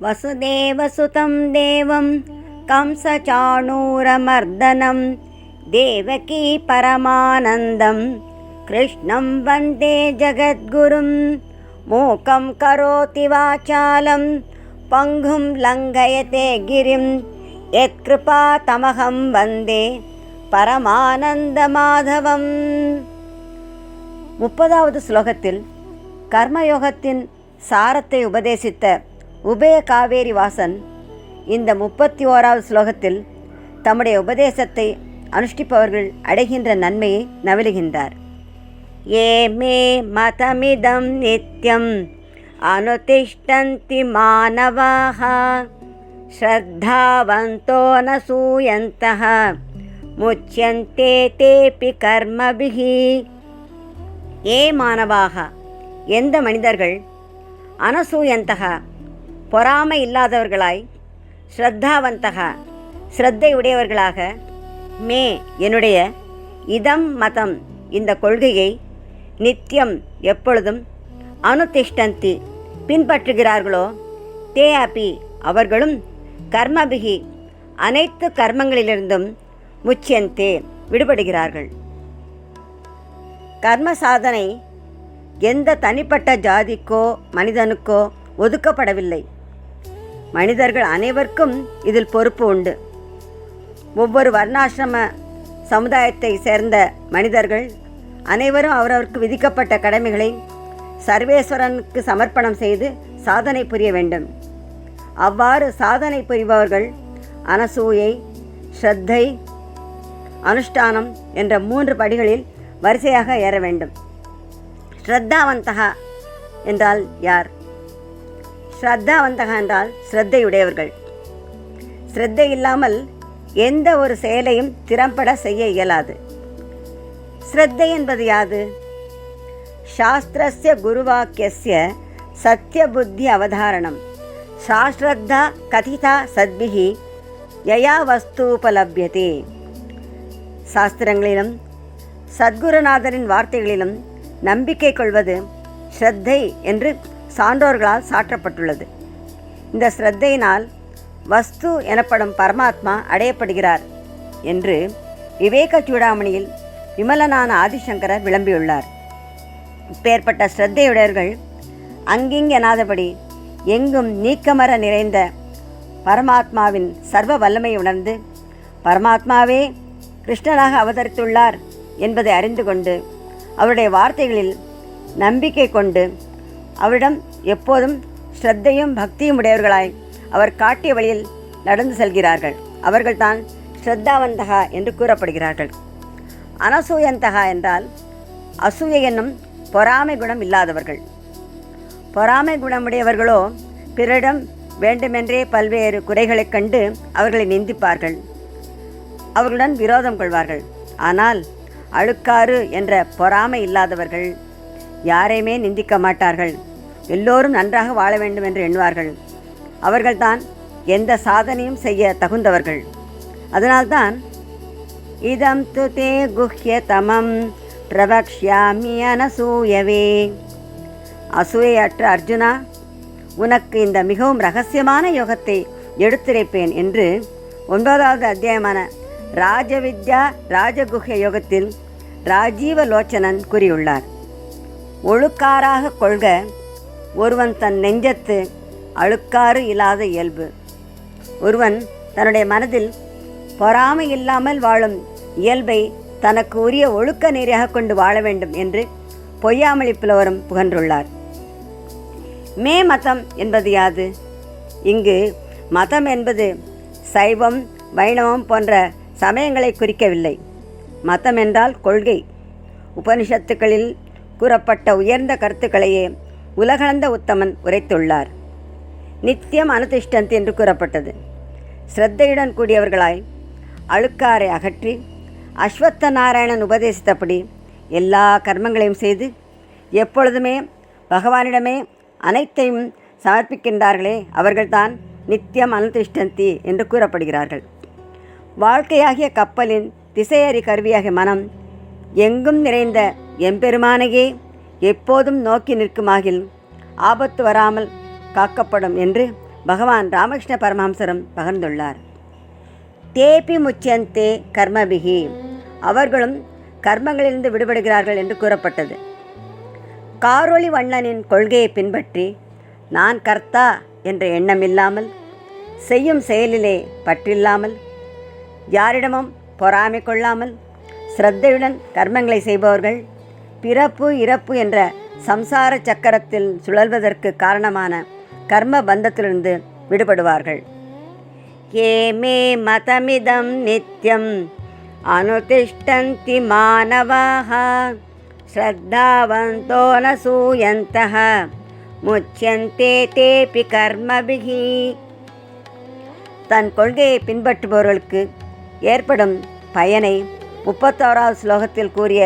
वसुदेवसुतं देवं कंसचाणूरमर्दनं देवकी परमानन्दं कृष्णं वन्दे जगद्गुरुं मूकं करोति वाचालं पङ्गुं लङ्घयते गिरिं यत्कृपातमहं वन्दे பரமானந்தமாதவம். 30வது ஸ்லோகத்தில் கர்மயோகத்தின் சாரத்தை உபதேசித்த உபய காவேரி வாசன் இந்த 31வது ஸ்லோகத்தில் தம்முடைய உபதேசத்தை அனுஷ்டிப்பவர்கள் அடைகின்ற நன்மையை நவிலுகின்றார். ஏ மே மதமிதம் நித்யம் அனுதிஷ்டந்தி மானவாஹ ஸ்ரத்தாவந்தோ ந சூயந்தஹ முச்யந்தே தேபி கர்மபிஹி. ஏ மானவாக, எந்த மனிதர்கள் அனசூயந்தக பொறாமை இல்லாதவர்களாய், ஸ்ரத்தாவந்தக ஸ்ரத்தை உடையவர்களாக, மே என்னுடைய, இதம் மதம் இந்த கொள்கையை, நித்தியம் எப்பொழுதும், அனுதிஷ்டந்தி பின்பற்றுகிறார்களோ, தே அபி அவர்களும், கர்மபிகி அனைத்து கர்மங்களிலிருந்தும், முச்சியந்தே விடுபடுகிறார்கள். கர்ம சாதனை எந்த தனிப்பட்ட ஜாதிக்கோ மனிதனுக்கோ ஒதுக்கப்படவில்லை. மனிதர்கள் அனைவருக்கும் இதில் பொறுப்பு உண்டு. ஒவ்வொரு வர்ணாசிரம சமுதாயத்தை சேர்ந்த மனிதர்கள் அனைவரும் அவரவருக்கு விதிக்கப்பட்ட கடமைகளை சர்வேஸ்வரனுக்கு சமர்ப்பணம் செய்து சாதனை புரிய வேண்டும். அவ்வாறு சாதனை புரிபவர்கள் அனசூயை, ஸ்ரத்தை, அனுஷ்டானம் என்ற 3 படிகளில் வரிசையாக ஏற வேண்டும். ஸ்ரத்தாவந்தகா என்றால் யார்? ஸ்ரத்தாவந்தகா என்றால் ஸ்ரத்தையுடையவர்கள். ஸ்ரத்தை இல்லாமல் எந்த ஒரு செயலையும் திறம்பட செய்ய இயலாது. ஸ்ரத்தை என்பது யாது? சாஸ்திரஸ்ய குருவாக்கியஸ்ய சத்ய புத்தி அவதாரணம் சாஸ்ரத்தா கதிதா சத்பிஹி யயா வஸ்தூபலப்யதே. சாஸ்திரங்களிலும் சத்குருநாதரின் வார்த்தைகளிலும் நம்பிக்கை கொள்வது ஸ்ரத்தை என்று சான்றோர்களால் சாற்றப்பட்டுள்ளது. இந்த ஸ்ரத்தையினால் வஸ்து எனப்படும் பரமாத்மா அடையப்படுகிறார் என்று விவேக சூடாமணியில் விமலனான ஆதிசங்கரர் விளம்பியுள்ளார். இப்பேற்பட்ட ஸ்ரத்தையுடையவர்கள் அங்கிங்கெனாதபடி எங்கும் நீக்கமர நிறைந்த பரமாத்மாவின் சர்வ வல்லமை உணர்ந்து பரமாத்மாவே கிருஷ்ணனாக அவதரித்துள்ளார் என்பதை அறிந்து கொண்டு அவருடைய வார்த்தைகளில் நம்பிக்கை கொண்டு அவரிடம் எப்போதும் ஸ்ரத்தையும் பக்தியும் உடையவர்களாய் அவர் காட்டிய வழியில் நடந்து செல்கிறார்கள். அவர்கள்தான் ஸ்ரத்தாவந்தகா என்று கூறப்படுகிறார்கள். அனசூயந்தகா என்றால் அசூயை என்னும் பொறாமை குணம் இல்லாதவர்கள். பொறாமை குணமுடையவர்களோ பிறரிடம் வேண்டுமென்றே பல்வேறு குறைகளைக் கண்டு அவர்களை நிந்திப்பார்கள், அவர்களுடன் விரோதம் கொள்வார்கள். ஆனால் அழுக்காறு என்ற பொறாமை இல்லாதவர்கள் யாரையுமே நிந்திக்க மாட்டார்கள். எல்லோரும் நன்றாக வாழ வேண்டும் என்று எண்ணுவார்கள். அவர்கள்தான் எந்த சாதனையும் செய்ய தகுந்தவர்கள். அதனால்தான் இதம் து தே குஹ்யதமம் பிரவக்ஷ்யாமி அனசூயவே. அசூயையற்ற அர்ஜுனா, உனக்கு இந்த மிகவும் இரகசியமான யோகத்தை எடுத்துரைப்பேன் என்று 9வது அத்தியாயமான ராஜவித்யா ராஜகுஹ்ய யோகத்தில் ராஜீவலோச்சனன் கூறியுள்ளார். ஒழுக்காராக கொள்க ஒருவன் தன் நெஞ்சத்து அழுக்காறு இல்லாத இயல்பு. ஒருவன் தன்னுடைய மனதில் பொறாமை இல்லாமல் வாழும் இயல்பை தனக்கு உரிய ஒழுக்க நெறியாக கொண்டு வாழ வேண்டும் என்று பொய்யாமொழி புலவரும் புகன்றுள்ளார். மே மதம் என்பது யாது? இங்கு மதம் என்பது சைவம், வைணவம் போன்ற சமயங்களை குறிக்கவில்லை. மதம் என்றால் கொள்கை. உபனிஷத்துக்களில் கூறப்பட்ட உயர்ந்த கருத்துக்களையே உலகளந்த உத்தமன் உரைத்துள்ளார். நித்தியம் அனுதிஷ்டந்தி என்று கூறப்பட்டது. ஸ்ரத்தையுடன் கூடியவர்களாய் அழுக்காரை அகற்றி அஸ்வத்த நாராயணன் உபதேசித்தபடி எல்லா கர்மங்களையும் செய்து எப்பொழுதுமே பகவானிடமே அனைத்தையும் சமர்ப்பிக்கின்றார்களே அவர்கள்தான் நித்தியம் அனுதிஷ்டந்தி என்று கூறப்படுகிறார்கள். வாழ்க்கையாகிய கப்பலின் திசையறி கருவியாகிய மனம் எங்கும் நிறைந்த எம்பெருமானையே எப்போதும் நோக்கி நிற்குமாகில் ஆபத்து வராமல் காக்கப்படும் என்று பகவான் ராமகிருஷ்ண பரமஹம்சரும் பகிர்ந்துள்ளார். தேபி முச்சியந்தே கர்மபிகி, அவர்களும் கர்மங்களிலிருந்து விடுபடுகிறார்கள் என்று கூறப்பட்டது. காரொளி வண்ணனின் கொள்கையை பின்பற்றி நான் கர்த்தா என்ற எண்ணம் இல்லாமல், செய்யும் செயலிலே பற்றில்லாமல், யாரிடமும் பொறாமை கொள்ளாமல் ஸ்ரத்தையுடன் கர்மங்களை செய்பவர்கள் பிறப்பு இறப்பு என்ற சம்சார சக்கரத்தில் சுழல்வதற்கு காரணமான கர்ம பந்தத்திலிருந்து விடுபடுவார்கள். ஏ மே மதமிதம் நித்யம் அனுதிஷ்டந்தி மானவாஹ ஸ்ரத்தாவந்தோ ந சூயந்தஹ முச்யந்தே தேபி கர்மபிஹி. தன் கொள்கையை பின்பற்றுபவர்களுக்கு ஏற்படும் பயனை 31வது ஸ்லோகத்தில் கூறிய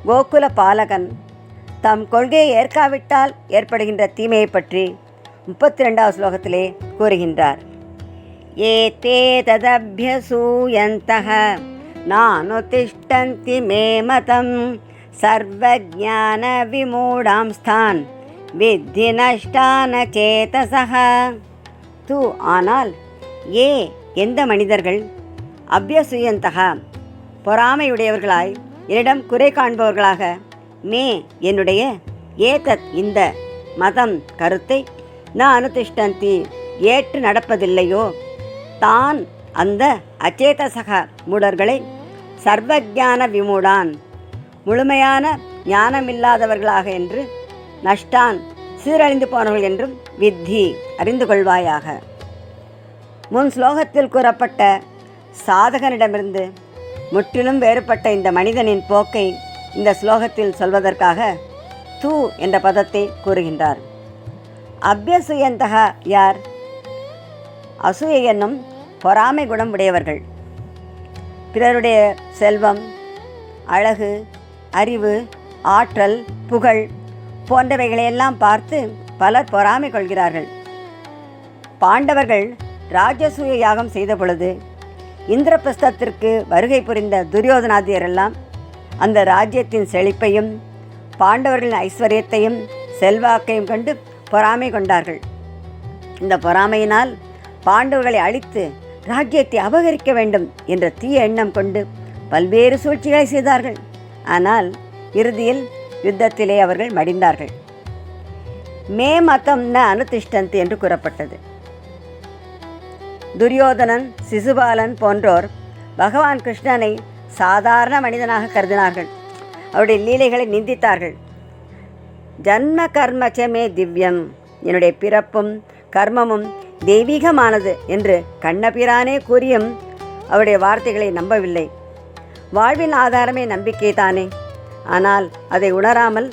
கோகுல பாலகன் தம் கொள்கையை ஏற்காவிட்டால் ஏற்படுகின்ற தீமையை பற்றி 32வது ஸ்லோகத்திலே கூறுகின்றார். ஏதே ததப்யசூயந்தஹ நானுதிஷ்டந்தி மே மதம் சர்வஜான விமூடாம்ஸ்தான் வித்தி நஷ்டான சேதசஹ. ஆனால் எந்த மனிதர்கள் அபியசூயந்தகா பொறாமையுடையவர்களாய் என்னிடம் குறை காண்பவர்களாக என்னுடைய ஏதத் இந்த மதம் கருத்தை அனுதிஷ்டந்தி ஏற்று நடப்பதில்லையோ, தான் அந்த அச்சேதசக மூடர்களை சர்வஜான விமூடான் முழுமையான ஞானமில்லாதவர்களாக என்று, நஷ்டான் சீரழிந்து போனவர்கள் என்றும் வித்தி அறிந்து கொள்வாயாக. முன் ஸ்லோகத்தில் கூறப்பட்ட சாதகனிடமிருந்து முற்றிலும் வேறுபட்ட இந்த மனிதனின் போக்கை இந்த ஸ்லோகத்தில் சொல்வதற்காக என்ற பதத்தை கூறுகின்றார். அபியசூயந்தகா யார்? அசூயை என்னும் பொறாமை குணம் உடையவர்கள். பிறருடைய செல்வம், அழகு, அறிவு, ஆற்றல், புகழ் போன்றவைகளையெல்லாம் பார்த்து பலர் பொறாமை கொள்கிறார்கள். பாண்டவர்கள் ராஜசூய யாகம் செய்த பொழுது இந்திரபிரஸ்தத்திற்கு வருகை புரிந்த துரியோதனாதியரெல்லாம் அந்த ராஜ்யத்தின் செழிப்பையும் பாண்டவர்களின் ஐஸ்வர்யத்தையும் செல்வாக்கையும் கண்டு பொறாமை கொண்டார்கள். இந்த பொறாமையினால் பாண்டவர்களை அழித்து ராஜ்யத்தை அபகரிக்க வேண்டும் என்ற தீய எண்ணம் கொண்டு பல்வேறு சூழ்ச்சிகளை செய்தார்கள். ஆனால் இறுதியில் யுத்தத்திலே அவர்கள் மடிந்தார்கள். மே மதம் ந அனுதிஷ்டந்தி என்று கூறப்பட்டது. துரியோதனன், சிசுபாலன் போன்றோர் பகவான் கிருஷ்ணனை சாதாரண மனிதனாக கருதினார்கள். அவருடைய லீலைகளை நிந்தித்தார்கள். ஜன்ம கர்மச்சமே திவ்யம், என்னுடைய பிறப்பும் கர்மமும் தெய்வீகமானது என்று கண்ணபிரானே கூறியும் அவருடைய வார்த்தைகளை நம்பவில்லை. வாழ்வின் ஆதாரமே நம்பிக்கை தானே. ஆனால் அதை உணராமல்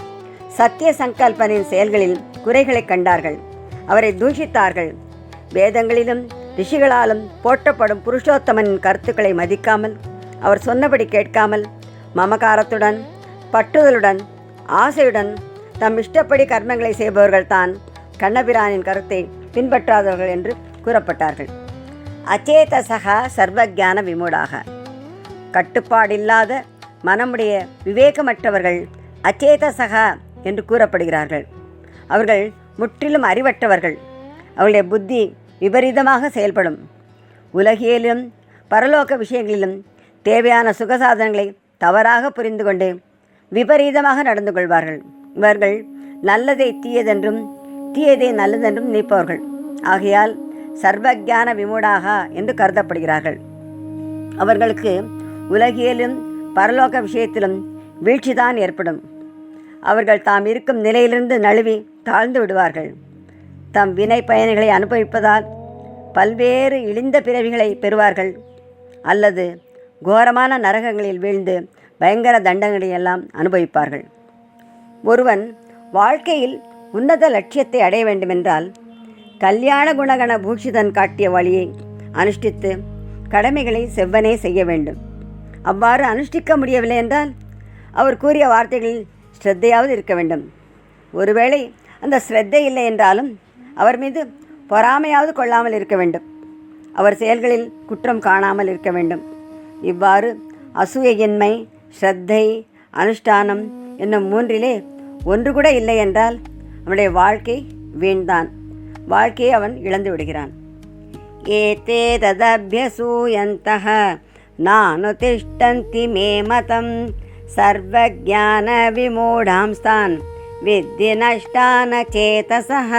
சத்திய சங்கல்பனின் செயல்களில் குறைகளை கண்டார்கள். அவரை தூஷித்தார்கள். வேதங்களிலும் ரிஷிகளாலும் போற்றப்படும் புருஷோத்தமனின் கருத்துக்களை மதிக்காமல், அவர் சொன்னபடி கேட்காமல், மமகாரத்துடன், பற்றுதலுடன், ஆசையுடன் தம் இஷ்டப்படி கர்மங்களை செய்பவர்கள் தான் கண்ணபிரானின் கருத்தை பின்பற்றாதவர்கள் என்று கூறப்பட்டார்கள். அச்சேதசகா சர்வஜான விமூடாக, கட்டுப்பாடில்லாத மனமுடைய விவேகமற்றவர்கள் அச்சேதசகா என்று கூறப்படுகிறார்கள். அவர்கள் முற்றிலும் அறிவற்றவர்கள். அவர்களுடைய புத்தி விபரீதமாக செயல்படும். உலகியலிலும் பரலோக விஷயங்களிலும் தேவையான சுகசாதனங்களை தவறாக புரிந்து கொண்டு விபரீதமாக நடந்து கொள்வார்கள். இவர்கள் நல்லதை தீயதென்றும் தீயதை நல்லதென்றும் நினைப்பவர்கள். ஆகையால் சர்வஜான விமூடாக என்று கருதப்படுகிறார்கள். அவர்களுக்கு உலகியலும் பரலோக விஷயத்திலும் வீழ்ச்சிதான் ஏற்படும். அவர்கள் தாம் இருக்கும் நிலையிலிருந்து நழுவி தாழ்ந்து விடுவார்கள். தம் வினை பயன்களை அனுபவிப்பதால் பல்வேறு இழிந்த பிறவிகளை பெறுவார்கள். அல்லது கோரமான நரகங்களில் வீழ்ந்து பயங்கர தண்டனையெல்லாம் அனுபவிப்பார்கள். ஒருவன் வாழ்க்கையில் உன்னத லட்சியத்தை அடைய வேண்டுமென்றால் கல்யாண குணகண பூஷிதன் காட்டிய வழியை அனுஷ்டித்து கடமைகளை செவ்வனே செய்ய வேண்டும். அவ்வாறு அனுஷ்டிக்க முடியவில்லை என்றால் அவர் கூறிய வார்த்தைகளில் ஸ்ரத்தையாவது இருக்க வேண்டும். ஒருவேளை அந்த ஸ்ரத்தை இல்லை என்றாலும் அவர் மீது பொறாமையாவது கொள்ளாமல் இருக்க வேண்டும். அவர் செயல்களில் குற்றம் காணாமல் இருக்க வேண்டும். இவ்வாறு அசூயின்மை, ஸ்ரத்தை, அனுஷ்டானம் என்னும் மூன்றிலே ஒன்று கூட இல்லை என்றால் அவனுடைய வாழ்க்கை வீண்தான். வாழ்க்கையை அவன் இழந்து விடுகிறான். ஏதே ததபியசூயந்தः நானுதிஷ்டந்தி மே மதம் சர்வஜான விமூடாம்ஸ்தான் வித்தி நஷ்டான சேதசः.